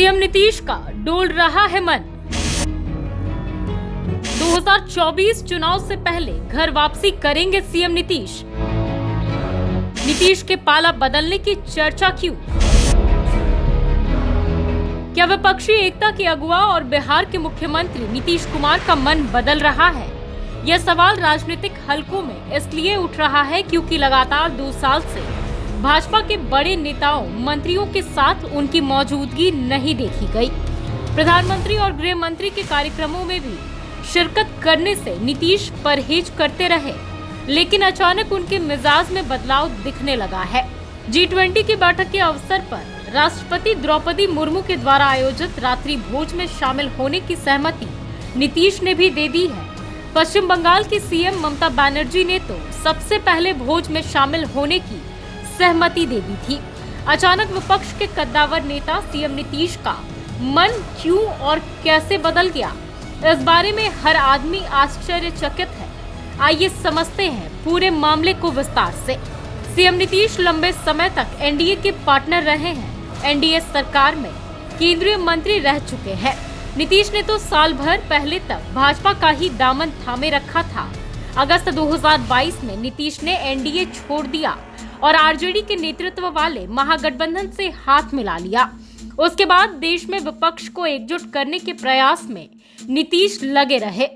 CM Nitish का डोल रहा है मन। 2024 चुनाव से पहले घर वापसी करेंगे सीएम नीतीश। नीतीश के पाला बदलने की चर्चा क्यों? क्या विपक्षी एकता के अगुवा और बिहार के मुख्यमंत्री नीतीश कुमार का मन बदल रहा है? यह सवाल राजनीतिक हलकों में इसलिए उठ रहा है क्योंकि लगातार 2 साल से भाजपा के बड़े नेताओं, मंत्रियों के साथ उनकी मौजूदगी नहीं देखी गई। प्रधानमंत्री और गृह मंत्री के कार्यक्रमों में भी शिरकत करने से नीतीश परहेज करते रहे, लेकिन अचानक उनके मिजाज में बदलाव दिखने लगा है। G20 की बैठक के अवसर पर राष्ट्रपति द्रौपदी मुर्मू के द्वारा आयोजित रात्रि भोज में शामिल होने की सहमति नीतीश ने भी दे दी है। पश्चिम बंगाल की सीएम ममता बनर्जी ने तो सबसे पहले भोज में शामिल होने की सहमति दे दी थी। अचानक विपक्ष के कद्दावर नेता सीएम नीतीश का मन क्यों और कैसे बदल गया, इस बारे में हर आदमी आश्चर्यचकित है। आइए समझते हैं पूरे मामले को विस्तार से। सीएम नीतीश लंबे समय तक एनडीए के पार्टनर रहे हैं। एनडीए सरकार में केंद्रीय मंत्री रह चुके हैं। नीतीश ने तो साल भर पहले तक भाजपा का ही दामन थामे रखा था। अगस्त 2022 में नीतीश ने एनडीए छोड़ दिया और आरजेडी के नेतृत्व वाले महागठबंधन से हाथ मिला लिया। उसके बाद देश में विपक्ष को एकजुट करने के प्रयास में नीतीश लगे रहे।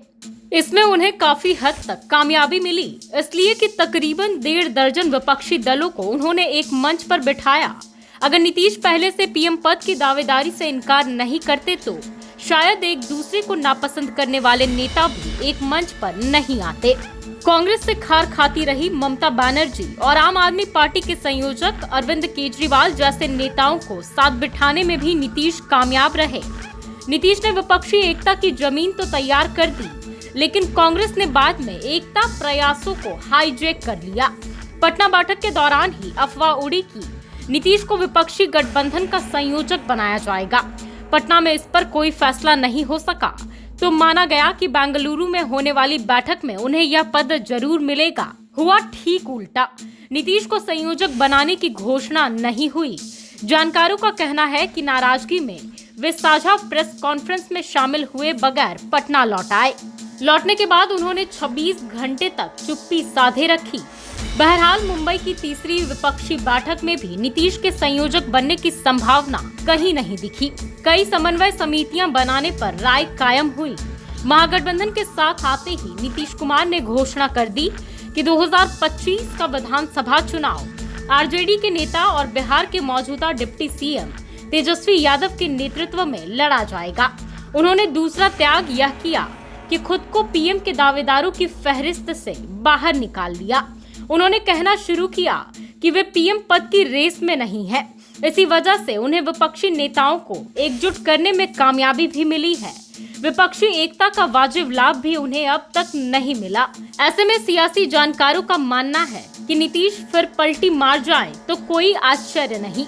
इसमें उन्हें काफी हद तक कामयाबी मिली, इसलिए कि तकरीबन 1.5 दर्जन विपक्षी दलों को उन्होंने एक मंच पर बिठाया। अगर नीतीश पहले से पीएम पद की दावेदारी से इनकार नहीं करते तो शायद एक दूसरे को नापसंद करने वाले नेता भी एक मंच पर नहीं आते। कांग्रेस से खार खाती रही ममता बनर्जी और आम आदमी पार्टी के संयोजक अरविंद केजरीवाल जैसे नेताओं को साथ बिठाने में भी नीतीश कामयाब रहे। नीतीश ने विपक्षी एकता की जमीन तो तैयार कर दी, लेकिन कांग्रेस ने बाद में एकता प्रयासों को हाईजैक कर लिया। पटना बैठक के दौरान ही अफवाह उड़ी कि नीतीश को विपक्षी गठबंधन का संयोजक बनाया जाएगा। पटना में इस पर कोई फैसला नहीं हो सका तो माना गया कि बेंगलुरु में होने वाली बैठक में उन्हें यह पद जरूर मिलेगा। हुआ ठीक उल्टा। नीतीश को संयोजक बनाने की घोषणा नहीं हुई। जानकारों का कहना है कि नाराजगी में वे साझा प्रेस कॉन्फ्रेंस में शामिल हुए बगैर पटना लौट आए। लौटने के बाद उन्होंने 26 घंटे तक चुप्पी साधे रखी। बहरहाल मुंबई की तीसरी विपक्षी बैठक में भी नीतीश के संयोजक बनने की संभावना कहीं नहीं दिखी। कई समन्वय समितियां बनाने पर राय कायम हुई। महागठबंधन के साथ आते ही नीतीश कुमार ने घोषणा कर दी कि 2025 का विधानसभा चुनाव आरजेडी के नेता और बिहार के मौजूदा डिप्टी सीएम तेजस्वी यादव के नेतृत्व में लड़ा जाएगा। उन्होंने दूसरा त्याग यह किया कि खुद को पीएम के दावेदारों की फहरिस्त से बाहर निकाल दिया। उन्होंने कहना शुरू किया कि वे पीएम पद की रेस में नहीं है। इसी वजह से उन्हें विपक्षी नेताओं को एकजुट करने में कामयाबी भी मिली है। विपक्षी एकता का वाजिब लाभ भी उन्हें अब तक नहीं मिला। ऐसे में सियासी जानकारों का मानना है कि नीतीश फिर पलटी मार जाए तो कोई आश्चर्य नहीं।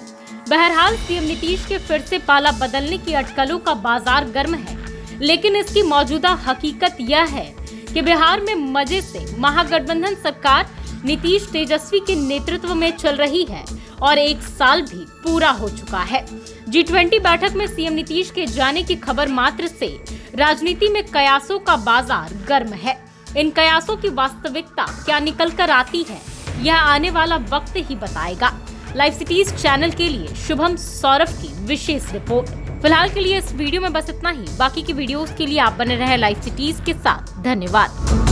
बहरहाल सीएम नीतीश के फिर से पाला बदलने की अटकलों का बाजार गर्म है, लेकिन इसकी मौजूदा हकीकत यह है कि बिहार में मजे से महागठबंधन सरकार नीतीश तेजस्वी के नेतृत्व में चल रही है और 1 साल भी पूरा हो चुका है। G20 बैठक में सीएम नीतीश के जाने की खबर मात्र से राजनीति में कयासों का बाजार गर्म है। इन कयासों की वास्तविकता क्या निकल कर आती है, यह आने वाला वक्त ही बताएगा। लाइव सिटीज चैनल के लिए शुभम सौरभ की विशेष रिपोर्ट। फिलहाल के लिए इस वीडियो में बस इतना ही। बाकी की वीडियोस के लिए आप बने रहे लाइव सिटीज के साथ। धन्यवाद।